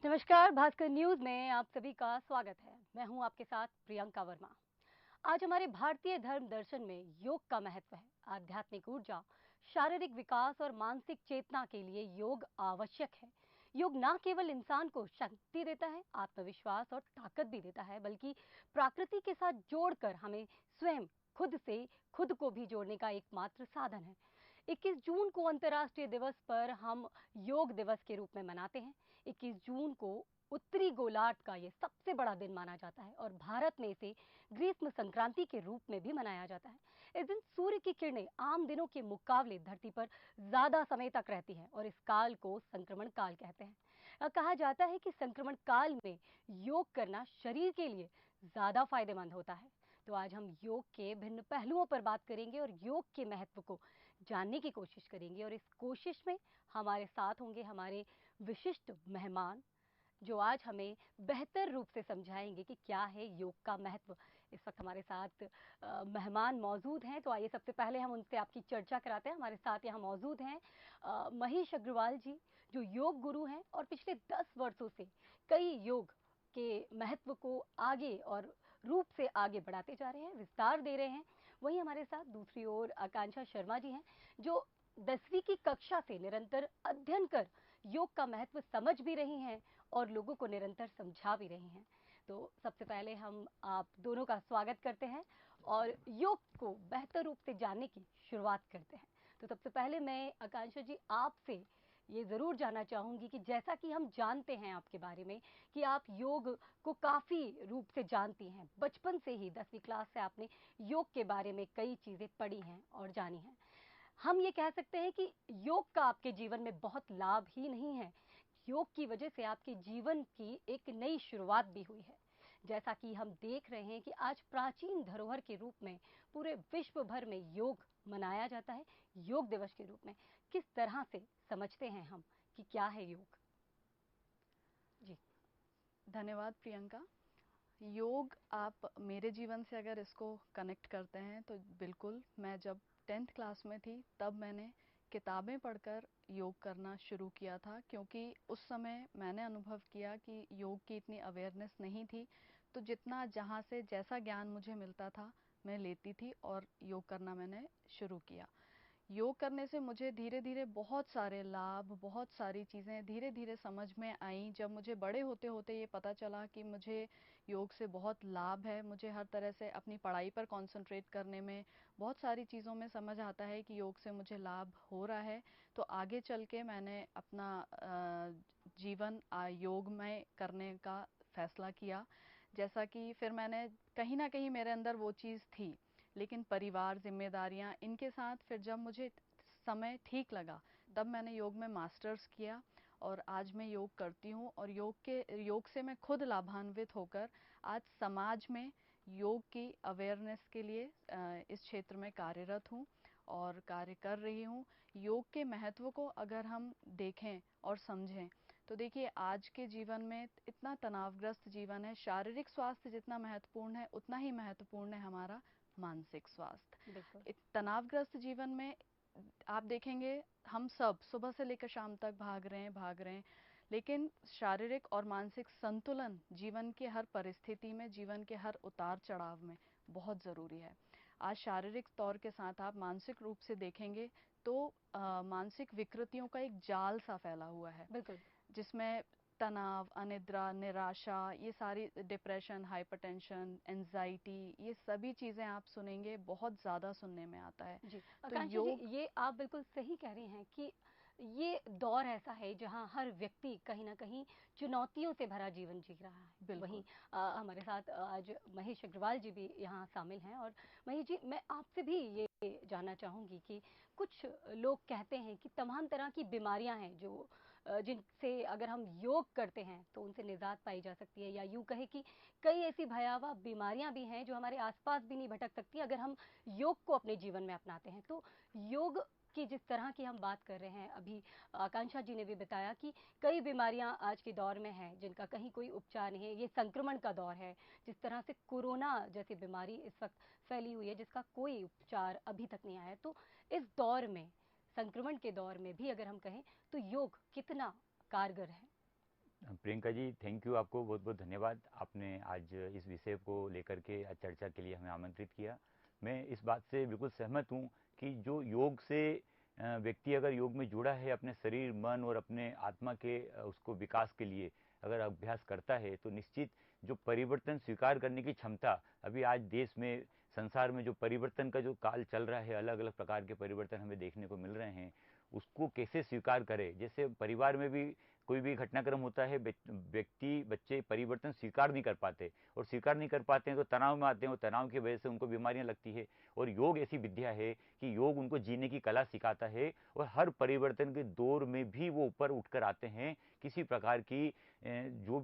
नमस्कार, भास्कर न्यूज में आप सभी का स्वागत है। मैं हूं आपके साथ प्रियंका वर्मा। आज हमारे भारतीय धर्म दर्शन में योग का महत्व है। आध्यात्मिक ऊर्जा, शारीरिक विकास और मानसिक चेतना के लिए योग आवश्यक है। योग न केवल इंसान को शक्ति देता है, आत्मविश्वास और ताकत भी देता है, बल्कि प्रकृति के साथ जोड़कर हमें स्वयं खुद से खुद को भी जोड़ने का एकमात्र साधन है। 21 जून को अंतर्राष्ट्रीय दिवस पर हम योग दिवस के रूप में मनाते हैं। 21 जून को उत्तरी गोलार्ध का ये सबसे बड़ा दिन माना जाता है और भारत में इसे ग्रीष्म संक्रांति के रूप में भी मनाया जाता है। इस दिन सूर्य की किरणें आम दिनों के मुकाबले धरती पर ज्यादा समय तक रहती हैं और इस काल को संक्रमण काल कहते हैं। कहा जाता है कि संक्रमण काल में योग करना शरीर के लिए ज्यादा फायदेमंद होता है। तो आज हम योग के भिन्न पहलुओं पर बात करेंगे और योग के महत्व को जानने की कोशिश करेंगे और इस कोशिश में हमारे साथ होंगे हमारे विशिष्ट मेहमान, जो आज हमें बेहतर रूप से समझाएंगे कि क्या है योग का महत्व। इस वक्त हमारे साथ मेहमान मौजूद हैं, तो आइए सबसे पहले हम उनसे आपकी चर्चा कराते हैं। हमारे साथ यहाँ मौजूद हैं महेश अग्रवाल जी, जो योग गुरु हैं और पिछले 10 वर्षों से कई योग के महत्व को आगे और रूप से आगे बढ़ाते जा रहे हैं, विस्तार दे रहे हैं। वहीं हमारे साथ दूसरी ओर आकांक्षा शर्मा जी हैं, जो 10वीं की कक्षा से निरंतर अध्ययन कर योग का महत्व समझ भी रही हैं और लोगों को निरंतर समझा भी रही हैं। तो सबसे पहले हम आप दोनों का स्वागत करते हैं और योग को बेहतर रूप से जानने की शुरुआत करते हैं। तो सबसे पहले मैं आकांक्षा जी आपसे ये जरूर जानना चाहूंगी कि जैसा कि हम जानते हैं आपके बारे में कि आप योग को काफी रूप से जानती हैं, बचपन से ही 10वीं क्लास से आपने योग के बारे में कई चीजें पढ़ी हैं और जानी हैं। हम ये कह सकते हैं कि योग का आपके जीवन में बहुत लाभ ही नहीं है, योग की वजह से आपके जीवन की एक नई शुरुआत भी हुई है। जैसा कि हम देख रहे हैं कि आज प्राचीन धरोहर के रूप में पूरे विश्व भर में योग मनाया जाता है, योग दिवस के रूप में। किस तरह से समझते हैं हम कि क्या है योग? जी धन्यवाद प्रियंका। योग आप मेरे जीवन से अगर इसको कनेक्ट करते हैं तो बिल्कुल, मैं जब 10th क्लास में थी तब मैंने किताबें पढ़कर योग करना शुरू किया था, क्योंकि उस समय मैंने अनुभव किया कि योग की इतनी अवेयरनेस नहीं थी। तो जितना जहाँ से जैसा ज्ञान मुझे मिलता था मैं लेती थी और योग करना मैंने शुरू किया। योग करने से मुझे धीरे धीरे बहुत सारे लाभ, बहुत सारी चीज़ें धीरे धीरे समझ में आई। जब मुझे बड़े होते होते ये पता चला कि मुझे योग से बहुत लाभ है, मुझे हर तरह से अपनी पढ़ाई पर कंसंट्रेट करने में, बहुत सारी चीज़ों में समझ आता है कि योग से मुझे लाभ हो रहा है। तो आगे चल के मैंने अपना जीवन योग में करने का फैसला किया। जैसा कि फिर मैंने कहीं ना कहीं मेरे अंदर वो चीज़ थी, लेकिन परिवार, जिम्मेदारियां, इनके साथ फिर जब मुझे समय ठीक लगा तब मैंने योग में मास्टर्स किया और आज मैं योग करती हूँ। और योग से मैं खुद लाभान्वित होकर आज समाज में योग की अवेयरनेस के लिए इस क्षेत्र में कार्यरत हूँ और कार्य कर रही हूँ। योग के महत्व को अगर हम देखें और समझें तो देखिए, आज के जीवन में इतना तनावग्रस्त जीवन है, शारीरिक स्वास्थ्य जितना महत्वपूर्ण है उतना ही महत्वपूर्ण है हमारा मानसिक स्वास्थ्य। बिल्कुल। तनावग्रस्त जीवन में आप देखेंगे हम सब सुबह से लेकर शाम तक भाग रहे हैं, लेकिन शारीरिक और मानसिक संतुलन जीवन के हर परिस्थिति में, जीवन के हर उतार चढ़ाव में बहुत ज़रूरी है। आज शारीरिक तौर के साथ आप मानसिक रूप से देखेंगे तो मानसिक विकृतियों का एक जाल सा फैला हुआ है, बिल्कुल। जिसमें तनाव, अनिद्रा, निराशा, ये सारी, डिप्रेशन, हाइपरटेंशन, एंजाइटी, ये सभी चीज़ें आप सुनेंगे, बहुत ज़्यादा सुनने में आता है। जी, तो आकांक्षा जी, योग ये आप बिल्कुल सही कह रही हैं कि ये दौर ऐसा है जहां हर व्यक्ति कहीं ना कहीं चुनौतियों से भरा जीवन जी रहा है। वहीं बिल्कुल। हमारे साथ आज महेश अग्रवाल जी भी यहाँ शामिल हैं। और महेश जी, मैं आपसे भी ये जानना चाहूंगी कि कुछ लोग कहते हैं कि तमाम तरह की बीमारियां हैं जो जिनसे अगर हम योग करते हैं तो उनसे निजात पाई जा सकती है, या यूं कहे कि कई ऐसी भयावह बीमारियां भी हैं जो हमारे आसपास भी नहीं भटक सकती अगर हम योग को अपने जीवन में अपनाते हैं। तो योग की जिस तरह की हम बात कर रहे हैं, अभी आकांक्षा जी ने भी बताया कि कई बीमारियां आज के दौर में हैं जिनका कहीं कोई उपचार नहीं है, ये संक्रमण का दौर है। जिस तरह से कोरोना जैसी बीमारी इस वक्त फैली हुई है जिसका कोई उपचार अभी तक नहीं आया है, तो इस दौर में, संक्रमण के दौर में भी अगर हम कहें तो योग कितना कारगर है? प्रियंका जी, थैंक यू, आपको बहुत बहुत धन्यवाद। आपने आज इस विषय को लेकर के चर्चा के लिए हमें आमंत्रित किया। मैं इस बात से बिल्कुल सहमत हूँ कि जो योग से व्यक्ति अगर योग में जुड़ा है, अपने शरीर, मन और अपने आत्मा के उसको विकास के लिए अगर अभ्यास करता है, तो निश्चित जो परिवर्तन स्वीकार करने की क्षमता अभी आज देश में, संसार में जो परिवर्तन का जो काल चल रहा है, अलग अलग प्रकार के परिवर्तन हमें देखने को मिल रहे हैं, उसको कैसे स्वीकार करें। जैसे परिवार में भी कोई भी घटनाक्रम होता है, व्यक्ति, बच्चे परिवर्तन स्वीकार नहीं कर पाते, और स्वीकार नहीं कर पाते हैं तो तनाव में आते हैं, और तनाव की वजह से उनको बीमारियां लगती है। और योग ऐसी विद्या है कि योग उनको जीने की कला सिखाता है, और हर परिवर्तन के दौर में भी वो ऊपर उठकर आते हैं। किसी प्रकार की जो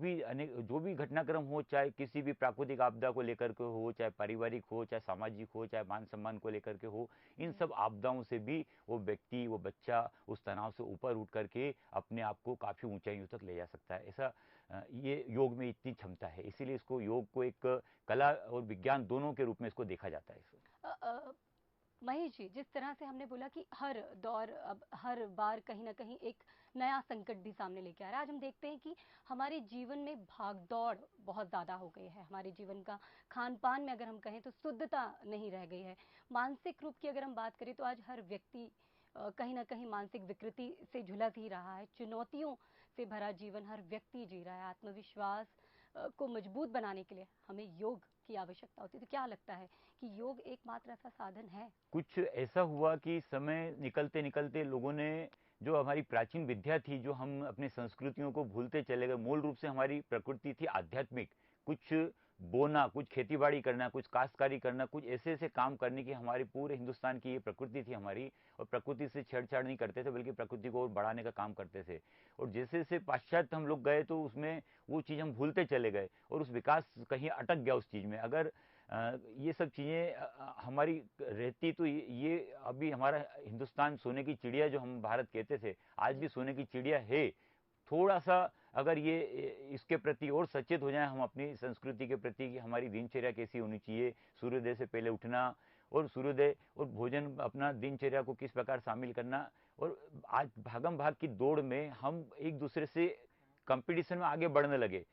भी घटनाक्रम हो, चाहे किसी भी प्राकृतिक आपदा को लेकर के हो, चाहे पारिवारिक हो, चाहे सामाजिक हो, चाहे मान सम्मान को लेकर के हो, इन सब आपदाओं से भी वो व्यक्ति, वो बच्चा उस तनाव से ऊपर उठ करके अपने आप को काफ़ी ऊंचाइयों तक ले जा सकता है। ऐसा ये योग में इतनी क्षमता है, इसीलिए इसको, योग को एक कला और विज्ञान दोनों के रूप में इसको देखा जाता है। महेश जी, जिस तरह से हमने बोला कि हर दौर अब हर बार कहीं ना कहीं एक नया संकट भी सामने लेके आ रहा है। आज हम देखते हैं कि हमारे जीवन में भागदौड़ बहुत ज़्यादा हो गई है। हमारे जीवन का खान पान में अगर हम कहें तो शुद्धता नहीं रह गई है। मानसिक रूप की अगर हम बात करें तो आज हर व्यक्ति कहीं ना कहीं मानसिक विकृति से झुलस ही रहा है। चुनौतियों से भरा जीवन हर व्यक्ति जी रहा है। आत्मविश्वास को मजबूत बनाने के लिए हमें योग की आवश्यकता होती है। तो क्या लगता है कि योग एकमात्र ऐसा साधन है? कुछ ऐसा हुआ कि समय निकलते निकलते लोगों ने जो हमारी प्राचीन विद्या थी, जो हम अपनी संस्कृतियों को भूलते चले गए। मूल रूप से हमारी प्रकृति थी आध्यात्मिक, कुछ बोना, कुछ खेतीबाड़ी करना, कुछ काश्तकारी करना, कुछ ऐसे ऐसे काम करने की हमारी पूरे हिंदुस्तान की ये प्रकृति थी हमारी। और प्रकृति से छेड़छाड़ नहीं करते थे, बल्कि प्रकृति को और बढ़ाने का काम करते थे। और जैसे जैसे पाश्चात्य हम लोग गए तो उसमें वो चीज़ हम भूलते चले गए, और उस विकास कहीं अटक गया उस चीज़ में। अगर ये सब चीज़ें हमारी रहती तो ये अभी हमारा हिंदुस्तान सोने की चिड़िया जो हम भारत कहते थे, आज भी सोने की चिड़िया है। थोड़ा सा अगर ये इसके प्रति और सचेत हो जाए हम, अपनी संस्कृति के प्रति, कि हमारी दिनचर्या कैसी होनी चाहिए, सूर्योदय से पहले उठना, और सूर्योदय और भोजन अपना दिनचर्या को किस प्रकार शामिल करना। और आज भागम भाग की दौड़ में हम एक दूसरे से कंपटीशन में आगे बढ़ने लगे।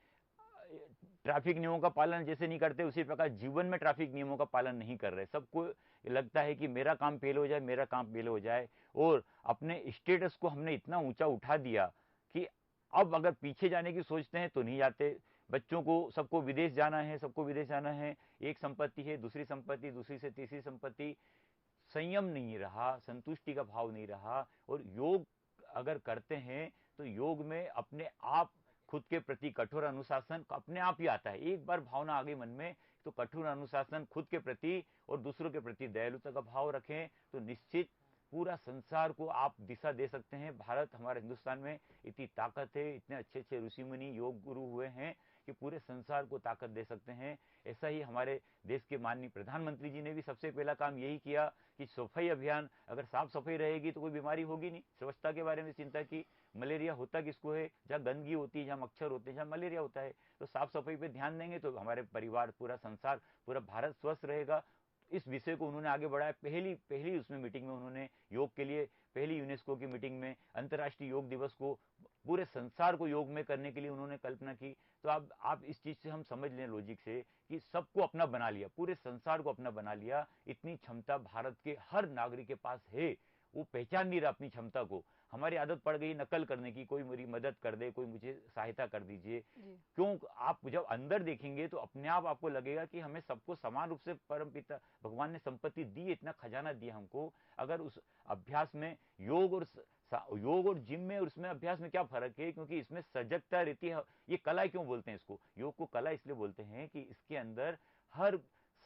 ट्रैफिक नियमों का पालन जैसे नहीं करते, उसी प्रकार जीवन में ट्रैफिक नियमों का पालन नहीं कर रहे। सबको लगता है कि मेरा काम पहले हो जाए, मेरा काम पहले हो जाए, और अपने स्टेटस को हमने इतना ऊंचा उठा दिया कि अब अगर पीछे जाने की सोचते हैं तो नहीं जाते। बच्चों को सबको विदेश जाना है, सबको विदेश जाना है, एक संपत्ति है, दूसरी संपत्ति, दूसरी से तीसरी संपत्ति। संयम नहीं रहा, संतुष्टि का भाव नहीं रहा। और योग अगर करते हैं तो योग में अपने आप खुद के प्रति कठोर अनुशासन अपने आप ही आता है। एक बार भावना आ गई मन में तो कठोर अनुशासन खुद के प्रति और दूसरों के प्रति दयालुता का भाव रखें तो निश्चित पूरा संसार को आप दिशा दे सकते हैं। भारत, हमारे हिंदुस्तान में इतनी ताकत है, इतने अच्छे अच्छे ऋषि मुनि योग गुरु हुए हैं कि पूरे संसार को ताकत दे सकते हैं। ऐसा ही हमारे देश के माननीय प्रधानमंत्री जी ने भी सबसे पहला काम यही किया कि सफाई अभियान, अगर साफ सफाई रहेगी तो कोई बीमारी होगी नहीं। स्वच्छता के बारे में चिंता की। मलेरिया होता किसको है? जहाँ गंदगी होती है, जहाँ मच्छर होते हैं, जहाँ मलेरिया होता है। तो साफ सफाई पे ध्यान देंगे तो हमारे परिवार, पूरा संसार, पूरा भारत स्वस्थ रहेगा। इस विषय को उन्होंने आगे बढ़ाया। पहली पहली उसमें मीटिंग में उन्होंने योग के लिए, पहली यूनेस्को की मीटिंग में अंतर्राष्ट्रीय योग दिवस को पूरे संसार को योग में करने के लिए उन्होंने कल्पना की। तो अब आप इस चीज से हम समझ लें लॉजिक से कि सबको अपना बना लिया, पूरे संसार को अपना बना लिया। इतनी क्षमता भारत के हर नागरिक के पास है। वो पहचान नहीं रहा अपनी क्षमता को। हमारी आदत पड़ गई नकल करने की, कोई मेरी मदद कर दे, कोई मुझे सहायता कर दीजिए। क्यों? आप जब अंदर देखेंगे तो अपने आप आपको लगेगा कि हमें सबको समान रूप से परम पिता भगवान ने संपत्ति दी है, इतना खजाना दिया हमको। अगर उस अभ्यास में योग और जिम में और उसमें अभ्यास में क्या फर्क है? क्योंकि इसमें सजगता रहती है। ये कला क्यों बोलते हैं इसको? योग को कला इसलिए बोलते हैं कि इसके अंदर हर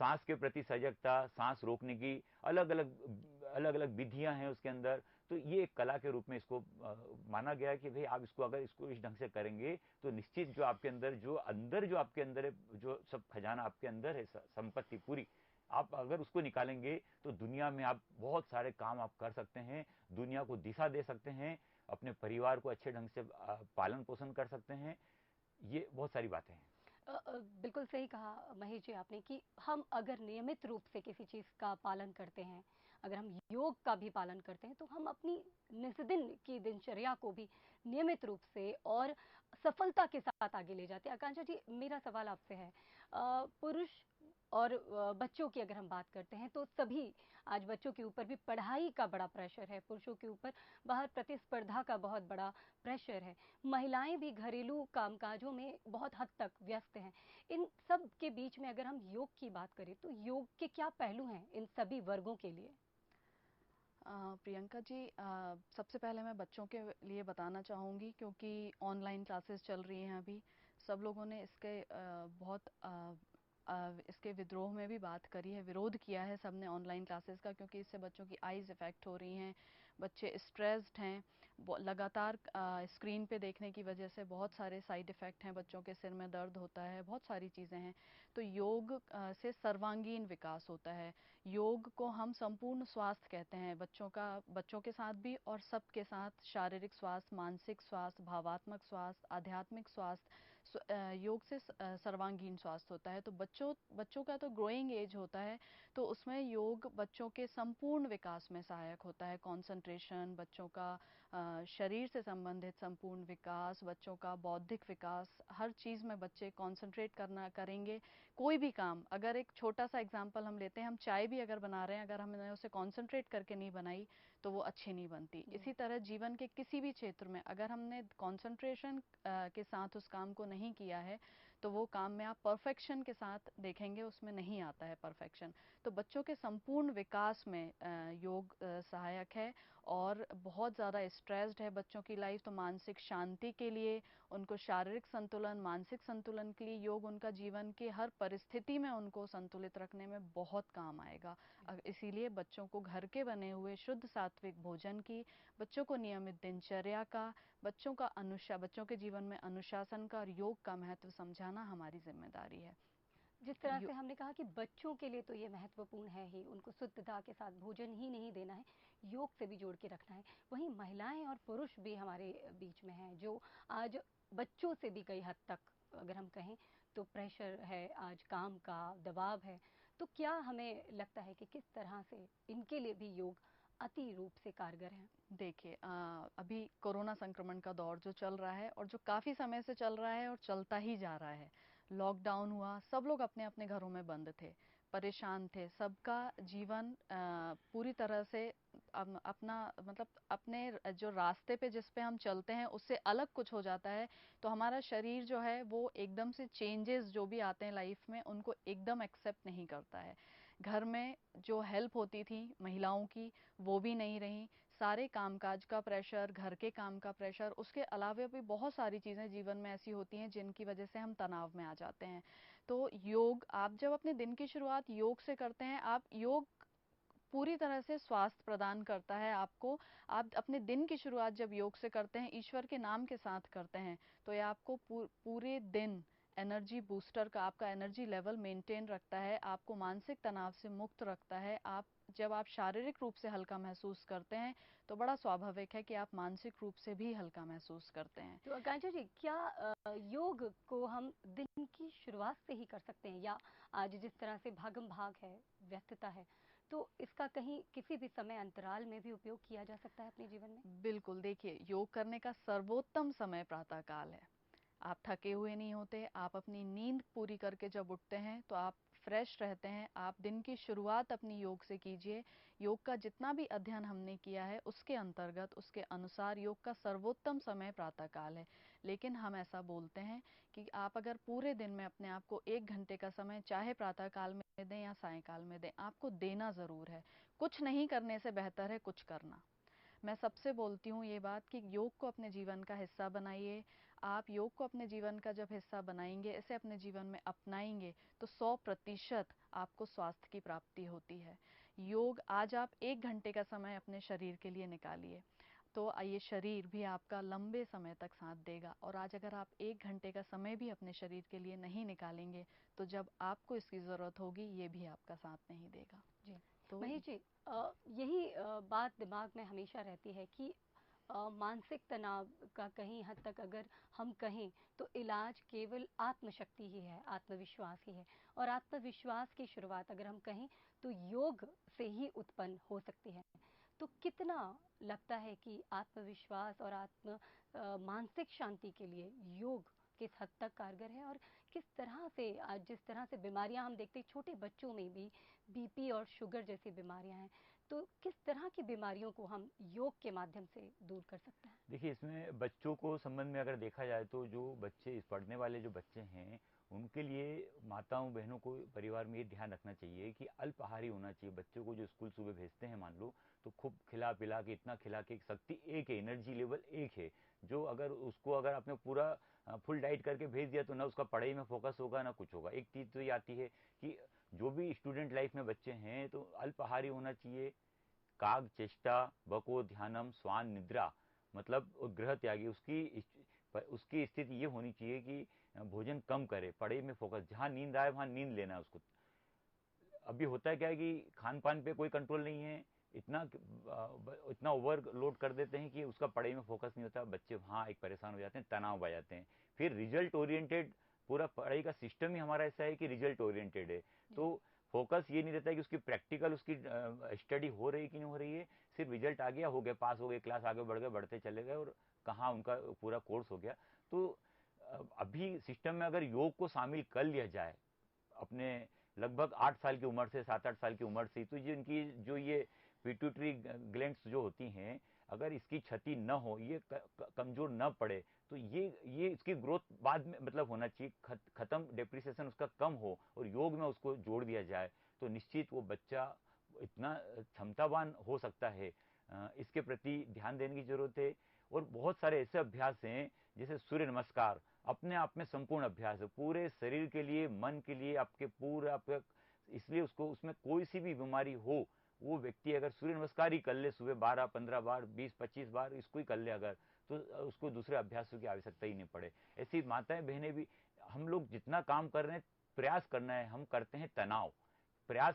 सांस के प्रति सजगता, सांस रोकने की अलग अलग विधियां हैं उसके अंदर। तो ये एक कला के रूप में इसको माना गया है कि भाई आप इसको अगर इसको इस ढंग से करेंगे तो निश्चित जो आपके अंदर जो आपके अंदर है, जो सब खजाना आपके अंदर है, संपत्ति पूरी, आप अगर उसको निकालेंगे तो दुनिया में आप बहुत सारे काम आप कर सकते हैं, दुनिया को दिशा दे सकते हैं, अपने परिवार को अच्छे ढंग से पालन पोषण कर सकते हैं। ये बहुत सारी बातें हैं। बिल्कुल सही कहा महेश जी आपने कि हम अगर नियमित रूप से किसी चीज़ का पालन करते हैं, अगर हम योग का भी पालन करते हैं तो हम अपनी निस्दिन की दिनचर्या को भी नियमित रूप से और सफलता के साथ आगे ले जाते हैं। आकांक्षा जी, मेरा सवाल आपसे है, पुरुष और बच्चों की अगर हम बात करते हैं तो सभी आज बच्चों के ऊपर भी पढ़ाई का बड़ा प्रेशर है, पुरुषों के ऊपर बाहर प्रतिस्पर्धा का बहुत बड़ा प्रेशर है, महिलाएं भी घरेलू कामकाजों में बहुत हद तक व्यस्त हैं। इन सब के बीच में अगर हम योग की बात करें तो योग के क्या पहलू हैं इन सभी वर्गों के लिए? प्रियंका जी, सबसे पहले मैं बच्चों के लिए बताना चाहूँगी, क्योंकि ऑनलाइन क्लासेस चल रही हैं अभी। सब लोगों ने इसके इसके विद्रोह में भी बात करी है, विरोध किया है सबने ऑनलाइन क्लासेस का, क्योंकि इससे बच्चों की आईज इफ़ेक्ट हो रही हैं, बच्चे स्ट्रेस्ड हैं, लगातार स्क्रीन पे देखने की वजह से बहुत सारे साइड इफ़ेक्ट हैं, बच्चों के सिर में दर्द होता है, बहुत सारी चीज़ें हैं। तो योग से सर्वांगीण विकास होता है। योग को हम संपूर्ण स्वास्थ्य कहते हैं, बच्चों के साथ भी और सबके साथ। शारीरिक स्वास्थ्य, मानसिक स्वास्थ्य, भावात्मक स्वास्थ्य, आध्यात्मिक स्वास्थ्य, योग से सर्वांगीण स्वास्थ्य होता है। तो बच्चों का तो ग्रोइंग एज होता है, तो उसमें योग बच्चों के संपूर्ण विकास में सहायक होता है। कंसंट्रेशन, बच्चों का शरीर से संबंधित संपूर्ण विकास, बच्चों का बौद्धिक विकास, हर चीज़ में बच्चे कंसंट्रेट करेंगे। कोई भी काम, अगर एक छोटा सा एग्जांपल हम लेते हैं, हम चाय भी अगर बना रहे हैं, अगर हमने उसे कंसंट्रेट करके नहीं बनाई तो वो अच्छी नहीं बनती। इसी तरह जीवन के किसी भी क्षेत्र में अगर हमने कंसंट्रेशन के साथ उस काम को नहीं किया है तो वो काम में आप परफेक्शन के साथ देखेंगे, उसमें नहीं आता है परफेक्शन। तो बच्चों के संपूर्ण विकास में योग सहायक है। और बहुत ज़्यादा स्ट्रेस्ड है बच्चों की लाइफ, तो मानसिक शांति के लिए, उनको शारीरिक संतुलन, मानसिक संतुलन के लिए योग उनका जीवन के हर परिस्थिति में उनको संतुलित रखने में बहुत काम आएगा। इसीलिए बच्चों को घर के बने हुए शुद्ध सात्विक भोजन की, बच्चों को नियमित दिनचर्या का, बच्चों के जीवन में अनुशासन का और योग का महत्व समझाना हमारी जिम्मेदारी है। जिस तरह से हमने कहा कि बच्चों के लिए तो ये महत्वपूर्ण है ही, उनको शुद्धता के साथ भोजन ही नहीं देना है, योग से भी जोड़ के रखना है। वहीं महिलाएं और पुरुष भी हमारे बीच में हैं जो आज बच्चों से भी कई हद तक अगर हम कहें तो प्रेशर है, आज काम का दबाव है। तो क्या हमें लगता है कि किस तरह से इनके लिए भी योग अति रूप से कारगर है? देखिए, अभी कोरोना संक्रमण का दौर जो चल रहा है और जो काफ़ी समय से चल रहा है और चलता ही जा रहा है, लॉकडाउन हुआ, सब लोग अपने अपने घरों में बंद थे, परेशान थे, सबका जीवन पूरी तरह से अपना मतलब अपने जो रास्ते पे जिस पे हम चलते हैं उससे अलग कुछ हो जाता है, तो हमारा शरीर जो है वो एकदम से चेंजेस जो भी आते हैं लाइफ में उनको एकदम एक्सेप्ट नहीं करता है। घर में जो हेल्प होती थी महिलाओं की वो भी नहीं रही, सारे कामकाज का प्रेशर, घर के काम का प्रेशर, उसके अलावा भी बहुत सारी चीज़ें जीवन में ऐसी होती हैं जिनकी वजह से हम तनाव में आ जाते हैं। तो योग, आप जब अपने दिन की शुरुआत योग से करते हैं, आप योग पूरी तरह से स्वास्थ्य प्रदान करता है आपको। आप अपने दिन की शुरुआत जब योग से करते हैं, ईश्वर के नाम के साथ करते हैं, तो ये आपको पूरे दिन एनर्जी बूस्टर का, आपका एनर्जी लेवल मेंटेन रखता है, आपको मानसिक तनाव से मुक्त रखता है। जब आप शारीरिक रूप से हल्का महसूस करते हैं तो बड़ा स्वाभाविक है कि आप मानसिक रूप से भी हल्का महसूस करते हैं। तो आकांक्षा जी, क्या योग को हम दिन की शुरुआत से ही कर सकते हैं, या आज जिस तरह से भागम भाग है, व्यस्तता है, तो इसका कहीं किसी भी समय अंतराल में भी उपयोग किया जा सकता है अपने जीवन में? बिल्कुल, देखिए, योग करने का सर्वोत्तम समय प्रातः काल है। आप थके हुए नहीं होते, आप अपनी नींद पूरी करके जब उठते हैं तो आप फ्रेश रहते हैं। आप दिन की शुरुआत अपनी योग से कीजिए। योग का जितना भी अध्ययन हमने किया है उसके अंतर्गत, उसके अनुसार योग का सर्वोत्तम समय प्रातःकाल है। लेकिन हम ऐसा बोलते हैं कि आप अगर पूरे दिन में अपने आप को 1 घंटे का समय चाहे प्रातःकाल में दें या सायंकाल में दें, आपको देना ज़रूर है। कुछ नहीं करने से बेहतर है कुछ करना। मैं सबसे बोलती हूँ ये बात कि योग को अपने जीवन का हिस्सा बनाइए। आप योग को अपने जीवन का जब हिस्सा बनाएंगे, इसे अपने जीवन में अपनाएंगे, तो 100% आपको स्वास्थ्य की प्राप्ति होती है। योग, आज आप 1 घंटे का समय अपने शरीर के लिए निकालिए, तो ये शरीर भी आपका लंबे समय तक साथ देगा। और आज अगर आप 1 घंटे का समय भी अपने शरीर के लिए नहीं निकालेंगे, तो जब आपको इसकी ज़रूरत होगी ये भी आपका साथ नहीं देगा। जी, तो महेश जी, यही बात दिमाग में हमेशा रहती है कि मानसिक तनाव का कहीं हद तक अगर हम कहें तो इलाज केवल आत्मशक्ति ही है, आत्मविश्वास ही है। और आत्मविश्वास की शुरुआत अगर हम कहें तो योग से ही उत्पन्न हो सकती है। तो कितना लगता है कि आत्मविश्वास और मानसिक शांति के लिए योग किस हद तक कारगर है, और किस तरह से आज जिस तरह से बीमारियां हम देखते हैं छोटे बच्चों में भी बीपी और शुगर जैसी बीमारियां हैं, तो किस तरह की बीमारियों को हम योग के माध्यम से दूर कर सकते हैं? देखिए, इसमें बच्चों को संबंध में अगर देखा जाए तो जो बच्चे, इस पढ़ने वाले जो बच्चे हैं, उनके लिए माताओं बहनों को परिवार में ये ध्यान रखना चाहिए कि अल्पाहारी होना चाहिए। बच्चों को जो स्कूल सुबह भेजते हैं मान लो, तो खूब खिला पिला के, इतना खिला के, शक्ति एक है, एनर्जी लेवल एक है, जो अगर उसको अगर आपने पूरा फुल डाइट करके भेज दिया तो ना उसका पढ़ाई में फोकस होगा ना कुछ होगा। एक चीज़ तो ये आती है कि जो भी स्टूडेंट लाइफ में बच्चे हैं तो अल्पाहारी होना चाहिए। काग चेष्टा बको ध्यानम स्वान निद्रा, मतलब ग्रह त्यागी, उसकी स्थिति ये होनी चाहिए कि भोजन कम करे, पढ़ाई में फोकस, जहाँ नींद आए वहाँ नींद लेना है उसको। अभी होता है क्या है कि खान पान पे कोई कंट्रोल नहीं है, इतना ओवरलोड कर देते हैं कि उसका पढ़ाई में फोकस नहीं होता, बच्चे वहाँ एक परेशान हो जाते हैं, तनाव आ जाते हैं। फिर रिजल्ट ओरिएंटेड, पूरा पढ़ाई का सिस्टम ही हमारा ऐसा है कि रिजल्ट ओरिएंटेड है, तो फोकस ये नहीं रहता है कि उसकी प्रैक्टिकल, उसकी स्टडी हो रही कि नहीं हो रही है, सिर्फ रिजल्ट आ गया, हो गया, पास हो गए, क्लास आगे बढ़ गए, बढ़ते चले गए, और कहाँ उनका पूरा कोर्स हो गया। तो अभी सिस्टम में अगर योग को शामिल कर लिया जाए अपने लगभग 8 साल की उम्र से, 7-8 साल की उम्र से, तो ये इनकी जो ये पिट्यूटरी ग्लैंड्स जो होती हैं, अगर इसकी क्षति न हो, ये कमजोर न पड़े, तो ये इसकी ग्रोथ बाद में मतलब होना चाहिए, खत्म, डेप्रिसिएशन उसका कम हो और योग में उसको जोड़ दिया जाए, तो निश्चित वो बच्चा इतना क्षमतावान हो सकता है। इसके प्रति ध्यान देने की जरूरत है। और बहुत सारे ऐसे अभ्यास हैं जैसे सूर्य नमस्कार, अपने आप में संपूर्ण अभ्यास है, पूरे शरीर के लिए, मन के लिए, आपके पूरा आपका, इसलिए उसको, उसमें कोई सी भी बीमारी हो, वो व्यक्ति अगर सूर्य नमस्कार ही कर ले सुबह 12-15 बार, 20-25 बार इसको ही कर ले अगर, तो उसको दूसरे अभ्यासों की आवश्यकता ही नहीं पड़े। ऐसी माताएं बहनें भी, हम लोग जितना काम कर रहे हैं, प्रयास करना है, हम करते हैं तनाव, प्रयास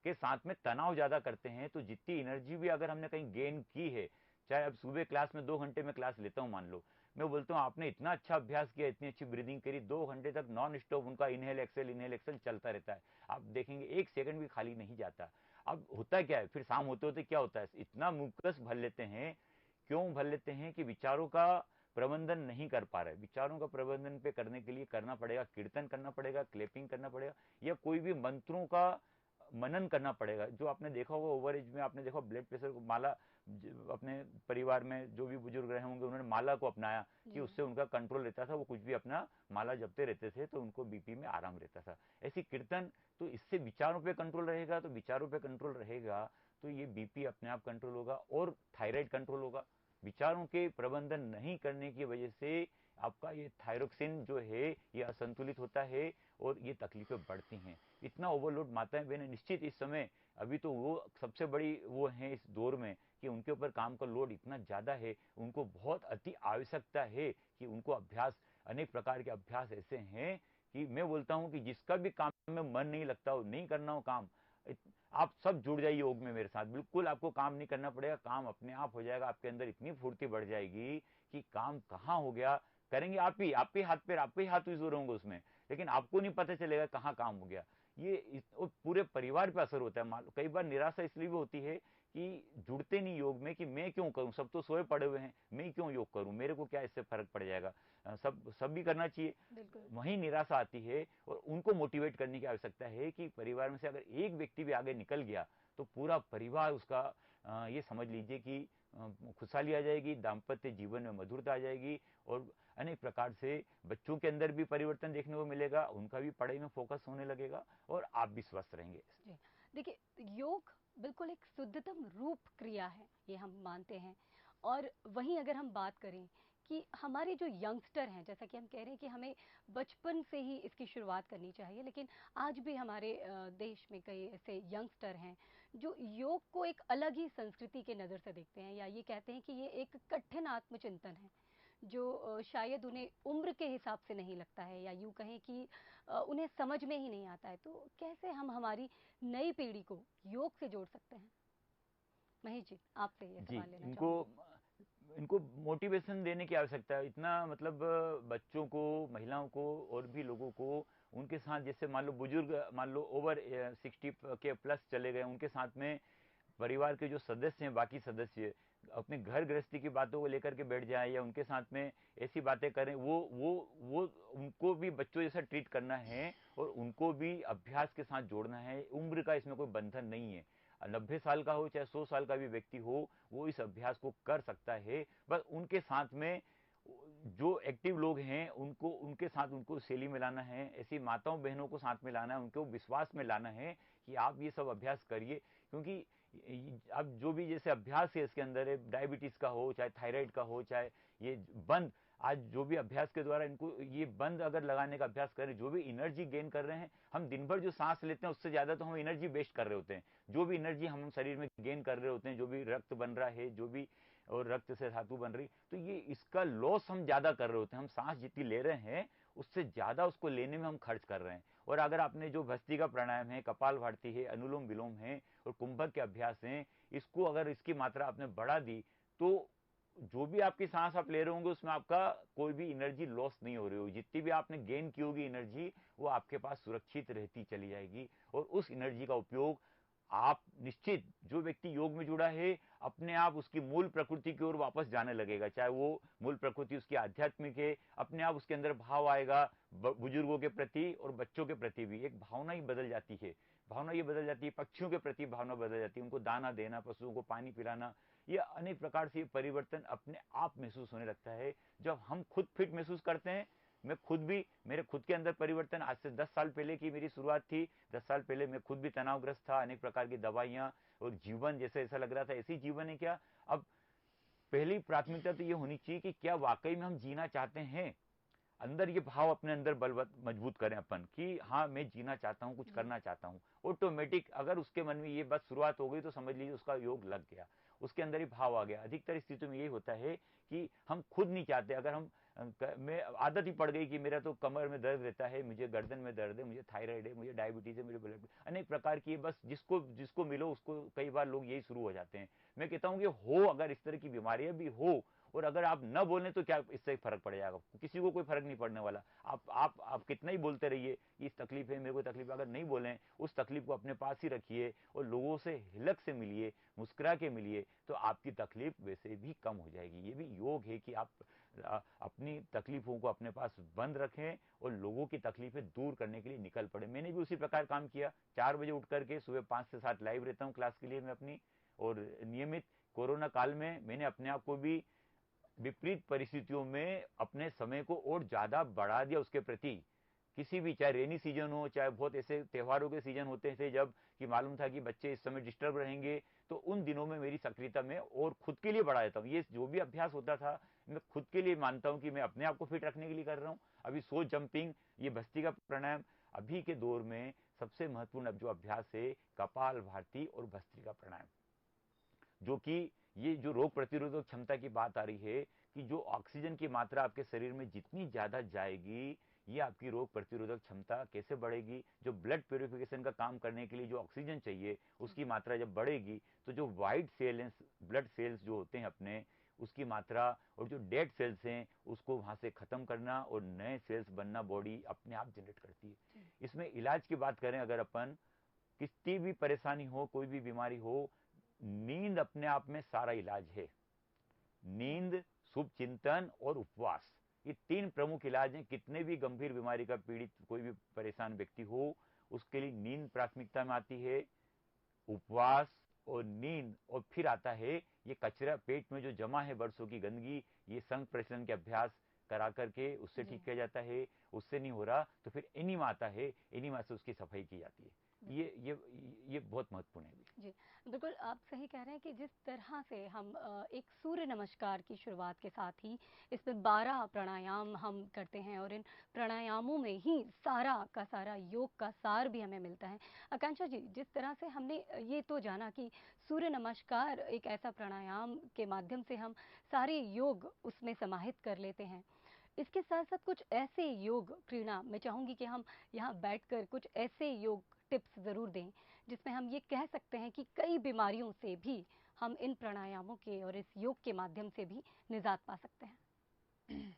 के साथ में तनाव ज्यादा करते हैं, तो जितनी एनर्जी भी अगर हमने कहीं गेन की है, चाहे अब सुबह क्लास में 2 घंटे में क्लास लेता हूं मान लो, मैं बोलता हूं आपने इतना अच्छा अभ्यास किया, इतनी अच्छी ब्रीदिंग करी, 2 घंटे तक नॉन स्टॉप उनका इनहेल एक्सेल चलता रहता है, आप देखेंगे 1 सेकंड भी खाली नहीं जाता। अब होता क्या है, फिर शाम होते होते क्या होता है, इतना मुकस भर लेते हैं, क्यों भर लेते हैं कि विचारों का प्रबंधन नहीं कर पा रहे। विचारों का प्रबंधन पे करने के लिए करना पड़ेगा, कीर्तन करना पड़ेगा, क्लेपिंग करना पड़ेगा, या कोई भी मंत्रों का मनन करना पड़ेगा। जो आपने देखा होगा ओवर एज में, आपने देखा ब्लड प्रेशर को माला, अपने परिवार में जो भी बुजुर्ग रहे होंगे उन्होंने माला को अपनाया कि उससे उनका कंट्रोल रहता था, वो कुछ भी अपना माला जपते रहते थे तो उनको बीपी में आराम रहता था। ऐसी कीर्तन, तो इससे विचारों पे कंट्रोल रहेगा, तो विचारों पे कंट्रोल रहेगा तो ये बीपी अपने आप कंट्रोल होगा और थायराइड कंट्रोल होगा। विचारों के प्रबंधन नहीं करने की वजह से आपका ये थायरोक्सिन जो है ये असंतुलित होता है और ये तकलीफें बढ़ती हैं। इतना ओवरलोड माताएं बहनें निश्चित इस समय, अभी तो वो सबसे बड़ी वो हैं इस दौर में कि उनके ऊपर काम का लोड इतना ज़्यादा है, उनको बहुत अति आवश्यकता है कि उनको अभ्यास, अनेक प्रकार के अभ्यास ऐसे हैं कि मैं बोलता हूं कि जिसका भी काम में मन नहीं लगता हो, नहीं करना हो काम, आप सब जुड़ जाइए योग में मेरे साथ, बिल्कुल आपको काम नहीं करना पड़ेगा, काम अपने आप हो जाएगा। आपके अंदर इतनी फुर्ती बढ़ जाएगी कि काम कहाँ हो गया, करेंगे आप ही हाथ पैर, आपके ही हाथ जोर होंगे उसमें, लेकिन आपको नहीं पता चलेगा कहाँ काम हो गया। पूरे परिवार पे असर होता है। कई बार निराशा इसलिए भी होती है कि जुड़ते नहीं योग में, कि मैं क्यों करूं, सब तो सोए पड़े हुए हैं, मैं क्यों योग करूं, मेरे को क्या इससे फर्क पड़ जाएगा, सब भी करना चाहिए, वहीं निराशा आती है। और उनको मोटिवेट करने की आवश्यकता है कि परिवार में से अगर एक व्यक्ति भी आगे निकल गया तो पूरा परिवार उसका, ये समझ लीजिए कि खुशहाली आ जाएगी, दाम्पत्य जीवन में मधुरता आ जाएगी, और अनेक प्रकार से बच्चों के अंदर भी परिवर्तन देखने को मिलेगा, उनका भी पढ़ाई में फोकस होने लगेगा और आप भी स्वस्थ रहेंगे। जी, देखिए, योग बिल्कुल एक शुद्धतम रूप क्रिया है, ये हम मानते हैं। और वहीं अगर हम बात करें कि हमारे जो यंगस्टर हैं, जैसा कि हम कह रहे हैं कि हमें बचपन से ही इसकी शुरुआत करनी चाहिए, लेकिन आज भी हमारे देश में कई ऐसे यंगस्टर हैं जो योग को एक अलग ही संस्कृति के नज़र से देखते हैं, या ये कहते हैं कि ये एक कठिन आत्मचिंतन है जो शायद उन्हें उम्र के हिसाब से नहीं लगता है, या यूँ कहें कि उन्हें समझ में ही नहीं आता है। तो कैसे हम हमारी नई पीढ़ी को योग से जोड़ सकते हैं? महेश जी, आपसे ये जी, सवाल लेना इनको चाहूँगी। इनको मोटिवेशन देने की आवश्यकता है। इतना मतलब बच्चों को, महिलाओं को और भी लोगों को उनके साथ, जैसे मान लो बुजुर्ग, मान लो ओवर 60 के प्लस चले गए, उनके साथ में परिवार के जो सदस्य हैं, बाकी सदस्य अपने घर गृहस्थी की बातों को लेकर के बैठ जाए या उनके साथ में ऐसी बातें करें, वो उनको भी बच्चों जैसा ट्रीट करना है और उनको भी अभ्यास के साथ जोड़ना है। उम्र का इसमें कोई बंधन नहीं है। 90 साल का हो चाहे 100 साल का भी व्यक्ति हो, वो इस अभ्यास को कर सकता है। बस उनके साथ में जो एक्टिव लोग हैं उनको, उनके साथ उनको शैली में लाना है, ऐसी माताओं बहनों को साथ में लाना है, उनको विश्वास में लाना है कि आप ये सब अभ्यास करिए। क्योंकि अब जो भी जैसे अभ्यास है इसके अंदर है, डायबिटीज का हो चाहे थायराइड का हो, चाहे ये बंद, आज जो भी अभ्यास के द्वारा इनको ये बंद अगर लगाने का अभ्यास करें, जो भी एनर्जी गेन कर रहे हैं, हम दिन भर जो सांस लेते हैं उससे ज्यादा तो हम एनर्जी वेस्ट कर रहे होते हैं। जो भी एनर्जी हम शरीर में गेन कर रहे होते हैं, जो भी रक्त बन रहा है, जो भी और रक्त से धातु बन रही, तो ये इसका लॉस हम ज्यादा कर रहे होते हैं। हम सांस जितनी ले रहे हैं उससे ज्यादा उसको लेने में हम खर्च कर रहे हैं। और अगर आपने जो भस्त्रिका प्राणायाम है, कपाल भारती है, अनुलोम विलोम है और कुंभक के अभ्यास हैं, इसको अगर इसकी मात्रा आपने बढ़ा दी तो जो भी आपकी सांस आप ले रहे होंगे उसमें आपका कोई भी एनर्जी लॉस नहीं हो रही होगी। जितनी भी आपने गेन की होगी एनर्जी, वो आपके पास सुरक्षित रहती चली जाएगी। और उस एनर्जी का उपयोग आप निश्चित, जो व्यक्ति योग में जुड़ा है, अपने आप उसकी मूल प्रकृति की ओर वापस जाने लगेगा। चाहे वो मूल प्रकृति उसकी आध्यात्मिक है, अपने आप उसके अंदर भाव आएगा बुजुर्गों के प्रति और बच्चों के प्रति भी। एक भावना ही बदल जाती है, भावना ये बदल जाती है, पक्षियों के प्रति भावना बदल जाती है, उनको दाना देना, पशुओं को पानी पिलाना, ये अनेक प्रकार से परिवर्तन अपने आप महसूस होने लगता है। जब हम खुद फिट महसूस करते हैं, मैं खुद भी, मेरे खुद के अंदर परिवर्तन आज से 10 साल पहले की मेरी शुरुआत थी। 10 साल पहले मैं खुद भी तनावग्रस्त था, अनेक प्रकार की दवाइयां और जीवन जैसे ऐसा लग रहा था ऐसी जीवन है क्या। अब पहली प्राथमिकता तो ये होनी चाहिए कि क्या वाकई में हम जीना चाहते हैं। अंदर ये भाव अपने अंदर बलवत मजबूत करें अपन कि हाँ मैं जीना चाहता हूँ, कुछ करना चाहता हूँ। ऑटोमेटिक अगर उसके मन में ये बस शुरुआत हो गई तो समझ लीजिए उसका योग लग गया, उसके अंदर ही भाव आ गया। अधिकतर स्थितियों में यही होता है कि हम खुद नहीं चाहते। अगर हम मैं आदत ही पड़ गई कि मेरा तो कमर में दर्द रहता है, मुझे गर्दन में दर्द है, मुझे थायराइड है, मुझे डायबिटीज है, मुझे ब्लड, अनेक प्रकार की, बस जिसको जिसको मिलो उसको कई बार लोग यही शुरू हो जाते हैं। मैं कहता हूँ कि हो, अगर इस तरह की बीमारियां भी हो और अगर आप न बोलें तो क्या इससे फर्क पड़ जाएगा, किसी को कोई फर्क नहीं पड़ने वाला। आप कितना ही बोलते रहिए कि इस तकलीफ है, मेरे को तकलीफ है, अगर नहीं बोलें, उस तकलीफ को अपने पास ही रखिए और लोगों से हिलक से मिलिए, मुस्कुरा के मिलिए, तो आपकी तकलीफ वैसे भी कम हो जाएगी। ये भी योग है कि आप अपनी तकलीफों को अपने पास बंद रखें और लोगों की तकलीफें दूर करने के लिए निकल पड़े। मैंने भी उसी प्रकार काम किया। 4 बजे उठ करके सुबह 5 से 7 लाइव रहता हूँ क्लास के लिए मैं अपनी, और नियमित कोरोना काल में मैंने अपने आप को भी विपरीत परिस्थितियों में अपने समय को और ज्यादा बढ़ा दिया उसके प्रति। किसी भी, चाहे रेनी सीजन हो, चाहे बहुत ऐसे त्योहारों के सीजन होते थे जब कि मालूम था कि बच्चे इस समय डिस्टर्ब रहेंगे, तो उन दिनों में मेरी सक्रियता में और खुद के लिए बढ़ा देता हूँ। ये जो भी अभ्यास होता था मैं खुद के लिए मानता हूँ कि मैं अपने आप को फिट रखने के लिए कर रहा हूँ। अभी सो जंपिंग, ये भस्त्रिका प्राणायाम, अभी के दौर में सबसे महत्वपूर्ण जो अभ्यास है कपाल भारती और भस्त्रिका प्राणायाम, जो कि ये जो रोग प्रतिरोधक क्षमता की बात आ रही है कि जो ऑक्सीजन की मात्रा आपके शरीर में जितनी ज्यादा जाएगी, ये आपकी रोग प्रतिरोधक क्षमता कैसे बढ़ेगी। जो ब्लड प्यूरिफिकेशन का काम करने के लिए जो ऑक्सीजन चाहिए उसकी मात्रा जब बढ़ेगी तो जो व्हाइट सेल हैं, ब्लड सेल्स जो होते हैं अपने, उसकी मात्रा और जो डेड सेल्स हैं उसको वहां से खत्म करना और नए सेल्स बनना बॉडी अपने आप जनरेट करती है। इसमें इलाज की बात करें अगर अपन, कितनी भी परेशानी हो, कोई भी बीमारी हो, नींद अपने आप में सारा इलाज है। नींद, शुभ चिंतन और उपवास, ये 3 प्रमुख इलाज हैं। कितने भी गंभीर बीमारी का पीड़ित कोई भी परेशान व्यक्ति हो, उसके लिए नींद प्राथमिकता में आती है, उपवास और नींद, और फिर आता है ये कचरा पेट में जो जमा है वर्षों की गंदगी, ये संग प्रचलन के अभ्यास करा करके उससे ठीक किया जाता है। उससे नहीं हो रहा तो फिर एनीमा आता है, एनीमा से उसकी सफाई की जाती है। ये बहुत महत्वपूर्ण है। जी, बिल्कुल आप सही कह रहे हैं कि जिस तरह से हम एक सूर्य नमस्कार की शुरुआत के साथ ही इसमें 12 प्राणायाम हम करते हैं और इन प्राणायामों में ही सारा का सारा योग का सार भी हमें मिलता है। आकांक्षा जी, जिस तरह से हमने ये तो जाना कि सूर्य नमस्कार एक ऐसा प्राणायाम के माध्यम से हम सारे योग उसमें समाहित कर लेते हैं, इसके साथ साथ कुछ ऐसे योग, प्रेरणा, मैं चाहूंगी कि हम यहाँ बैठकर कुछ ऐसे योग टिप्स ज़रूर दें जिसमें हम ये कह सकते हैं कि कई बीमारियों से भी हम इन प्राणायामों के और इस योग के माध्यम से भी निजात पा सकते हैं?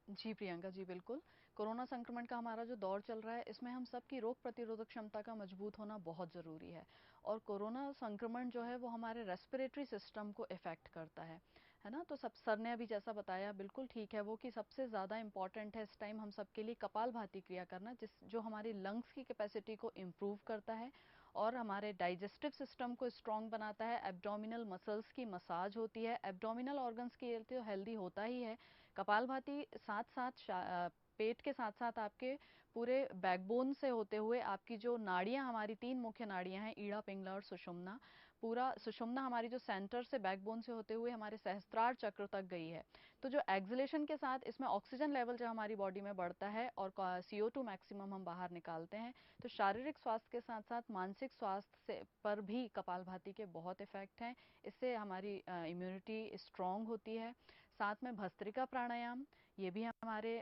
जी प्रियंका जी, बिल्कुल। कोरोना संक्रमण का हमारा जो दौर चल रहा है, इसमें हम सबकी रोग प्रतिरोधक क्षमता का मजबूत होना बहुत ज़रूरी है। और कोरोना संक्रमण जो है वो हमारे रेस्पिरेटरी सिस्टम को इफ़ेक्ट करता है ना? तो सब सर ने अभी जैसा बताया बिल्कुल ठीक है वो, कि सबसे ज़्यादा इम्पॉर्टेंट है इस टाइम हम सबके लिए कपालभाति क्रिया करना, जो हमारी लंग्स की कैपेसिटी को इम्प्रूव करता है और हमारे डाइजेस्टिव सिस्टम को स्ट्रॉन्ग बनाता है। एब्डोमिनल मसल्स की मसाज होती है, एब्डोमिनल ऑर्गन्स के लिए तो हेल्दी होता ही है। कपालभाति साथ साथ पेट के साथ साथ आपके पूरे बैकबोन से होते हुए आपकी जो नाड़ियां, हमारी 3 मुख्य नाड़ियां हैं, ईड़ा, पिंगला और सुषुम्ना, पूरा सुषुम्ना हमारी जो सेंटर से बैकबोन से होते हुए हमारे सहस्त्रार चक्र तक गई है। तो जो एक्सलेशन के साथ इसमें ऑक्सीजन लेवल जो हमारी बॉडी में बढ़ता है और CO2 मैक्सिमम हम बाहर निकालते हैं, तो शारीरिक स्वास्थ्य के साथ साथ मानसिक स्वास्थ्य से पर भी कपालभाति के बहुत इफेक्ट हैं। इससे हमारी इम्यूनिटी स्ट्रांग होती है। साथ में भस्त्रिका प्राणायाम, ये भी हमारे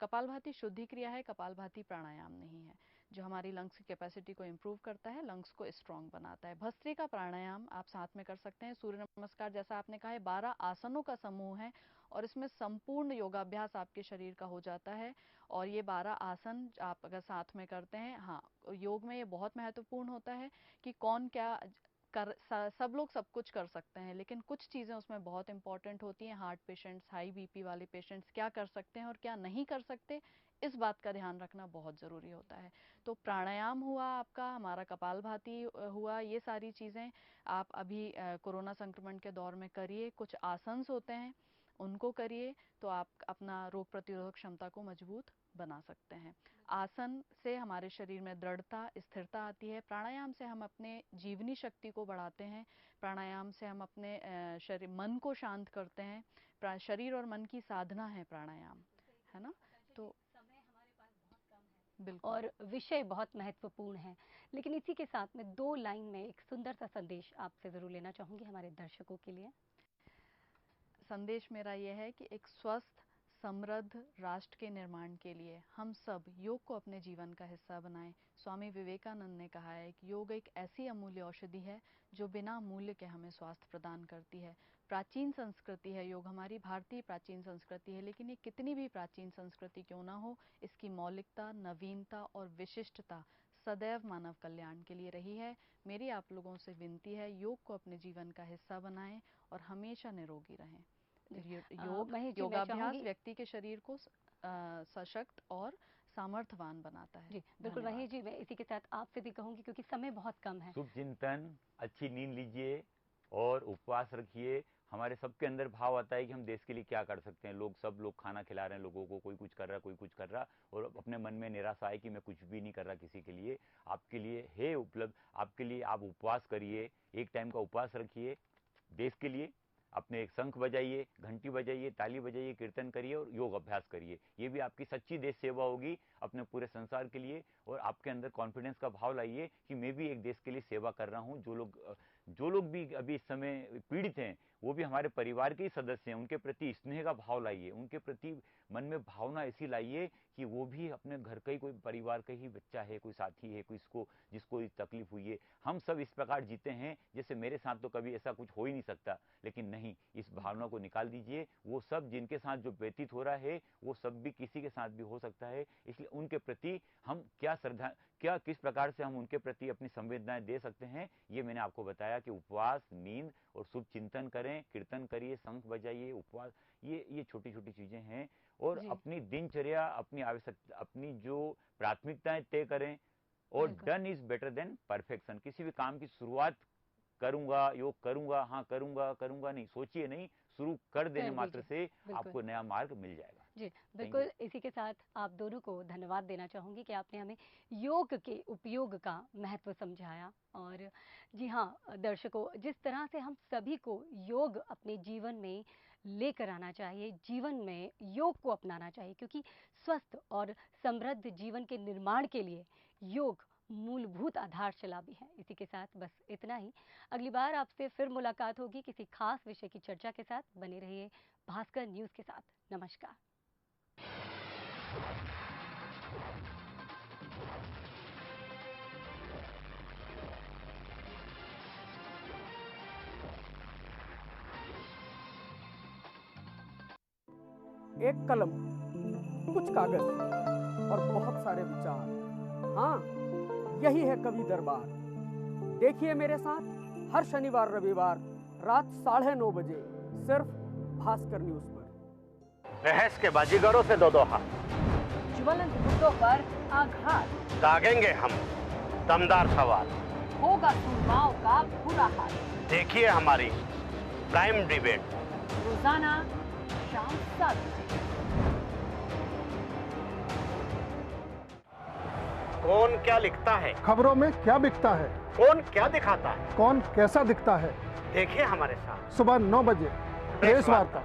कपालभाति शुद्धि क्रिया है, कपालभाति प्राणायाम नहीं है, जो हमारी लंग्स की कैपेसिटी को इम्प्रूव करता है, लंग्स को स्ट्रांग बनाता है। भस्त्रिका प्राणायाम आप साथ में कर सकते हैं। सूर्य नमस्कार जैसा आपने कहा है 12 आसनों का समूह है और इसमें संपूर्ण योगाभ्यास आपके शरीर का हो जाता है। और ये 12 आसन आप अगर साथ में करते हैं, हाँ, योग में ये बहुत महत्वपूर्ण होता है कि कौन क्या सब लोग सब कुछ कर सकते हैं, लेकिन कुछ चीज़ें उसमें बहुत इंपॉर्टेंट होती हैं। हार्ट पेशेंट्स, हाई बीपी वाले पेशेंट्स क्या कर सकते हैं और क्या नहीं कर सकते, इस बात का ध्यान रखना बहुत ज़रूरी होता है। तो प्राणायाम हुआ आपका, हमारा कपालभाति हुआ, ये सारी चीज़ें आप अभी कोरोना संक्रमण के दौर में करिए। कुछ आसन्स होते हैं उनको करिए, तो आप अपना रोग प्रतिरोधक क्षमता को मजबूत बना सकते हैं। आसन से हमारे शरीर में दृढ़ता, स्थिरता आती है। प्राणायाम से हम अपने जीवनी शक्ति को बढ़ाते हैं। प्राणायाम से हम अपने शरीर मन को शांत करते हैं। शरीर और मन की साधना है प्राणायाम, है ना? तो समय हमारे पास बहुत कम है बिल्कुल, और विषय बहुत महत्वपूर्ण है, लेकिन इसी के साथ में 2 लाइन में एक सुंदर सा संदेश आपसे जरूर लेना चाहूंगी हमारे दर्शकों के लिए। संदेश मेरा यह है कि एक स्वस्थ समृद्ध राष्ट्र के निर्माण के लिए हम सब योग को अपने जीवन का हिस्सा बनाएं। स्वामी विवेकानंद ने कहा है कि योग एक ऐसी अमूल्य औषधि है जो बिना मूल्य के हमें स्वास्थ्य प्रदान करती है। प्राचीन संस्कृति है योग, हमारी भारतीय प्राचीन संस्कृति है, लेकिन ये कितनी भी प्राचीन संस्कृति क्यों ना हो, इसकी मौलिकता, नवीनता और विशिष्टता सदैव मानव कल्याण के लिए रही है। मेरी आप लोगों से विनती है, योग को अपने जीवन का हिस्सा बनाएं और हमेशा निरोगी रहें। महेश जी, मैं योगाभ्यास चाहूंगी व्यक्ति के शरीर को सशक्त और सामर्थ्यवान बनाता है। जी बिल्कुल धन्यवाद। महेश जी, मैं इसी के साथ आपसे भी कहूंगी क्योंकि समय बहुत कम है। शुभ चिंतन, अच्छी नींद लीजिए और उपवास रखिए। हमारे सबके अंदर भाव आता है कि हम देश के लिए क्या कर सकते हैं। सब लोग खाना खिला रहे हैं लोगों को, कोई कुछ कर रहा है, कोई कुछ कर रहा, और अपने मन में निराशा है कि मैं कुछ भी नहीं कर रहा किसी के लिए। आपके लिए है उपलब्ध, आपके लिए आप उपवास करिए, एक टाइम का उपवास रखिए देश के लिए। अपने एक शंख बजाइए, घंटी बजाइए, ताली बजाइए, कीर्तन करिए और योग अभ्यास करिए। ये भी आपकी सच्ची देश सेवा होगी अपने पूरे संसार के लिए। और आपके अंदर कॉन्फिडेंस का भाव लाइए कि मैं भी एक देश के लिए सेवा कर रहा हूँ। जो लोग भी अभी इस समय पीड़ित हैं वो भी हमारे परिवार के ही सदस्य हैं। उनके प्रति स्नेह का भाव लाइए, उनके प्रति मन में भावना ऐसी लाइए कि वो भी अपने घर का ही कोई परिवार का ही बच्चा है, कोई साथी है, जिसको तकलीफ हुई है। हम सब इस प्रकार जीते हैं जैसे मेरे साथ तो कभी ऐसा कुछ हो ही नहीं सकता, लेकिन नहीं, इस भावना को निकाल दीजिए। वो सब जिनके साथ जो व्यतीत हो रहा है वो सब भी किसी के साथ भी हो सकता है। इसलिए उनके प्रति हम किस प्रकार से हम उनके प्रति अपनी संवेदनाएं दे सकते हैं, ये मैंने आपको बताया कि उपवास, नींद और शुभ चिंतन करें, कीर्तन करिए, शंख बजाइए, उपवास, ये छोटी छोटी चीजें हैं। और जी अपनी दिनचर्या, अपनी आवश्यकता, अपनी जो प्राथमिकताएं तय करें। और बिल्कुल done is better than perfection. किसी भी काम की शुरुआत करूंगा, योग करूंगा, हाँ करूंगा करूंगा नहीं, सोचिए नहीं, शुरू कर देने कर मात्र दीजिए से बिल्कुल। आपको नया मार्ग मिल जाएगा। जी थैंक यू। बिल्कुल, इसी के साथ आप दोनों को धन्यवाद देना चाहूँगी कि आपने हमें योग के उपयोग का महत्व समझाया। और जी हाँ दर्शकों, जिस तरह से हम सभी को योग अपने जीवन में लेकर आना चाहिए, जीवन में योग को अपनाना चाहिए, क्योंकि स्वस्थ और समृद्ध जीवन के निर्माण के लिए योग मूलभूत आधारशिला भी है। इसी के साथ बस इतना ही। अगली बार आपसे फिर मुलाकात होगी किसी खास विषय की चर्चा के साथ। बने रहिए भास्कर न्यूज़ के साथ। नमस्कार। एक कलम, कुछ कागज और बहुत सारे विचार। हाँ, यही है कवि दरबार। देखिए मेरे साथ हर शनिवार रविवार रात 9:30 बजे सिर्फ भास्कर न्यूज पर। बहस के बाजीगरों से दो हाथ, ज्वलंत मुद्दों पर आघात, दागेंगे हम दमदार सवाल, होगा सुरमाओं का बुरा हाल। देखिए हमारी प्राइम डिबेट रोजाना शाम 7 बजे। कौन क्या लिखता है, खबरों में क्या बिकता है, कौन क्या दिखाता है, कौन कैसा दिखता है। देखिए हमारे साथ सुबह 9 बजे प्रेस वार्ता।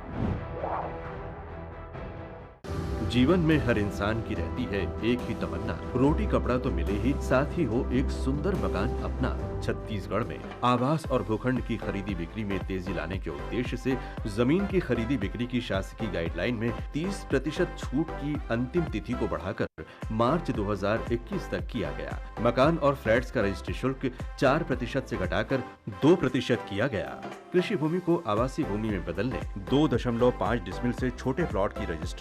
जीवन में हर इंसान की रहती है एक ही तमन्ना, रोटी कपड़ा तो मिले ही, साथ ही हो एक सुंदर मकान अपना। छत्तीसगढ़ में आवास और भूखंड की खरीदी बिक्री में तेजी लाने के उद्देश्य से जमीन की खरीदी बिक्री की शासकीय गाइडलाइन में 30% छूट की अंतिम तिथि को बढ़ाकर मार्च 2021 तक किया गया। मकान और फ्लैट्स का रजिस्ट्री शुल्क 4% से घटाकर 2% किया गया। कृषि भूमि को आवासीय भूमि में बदलने 2.5 डिसमिल से छोटे प्लॉट की रजिस्ट्री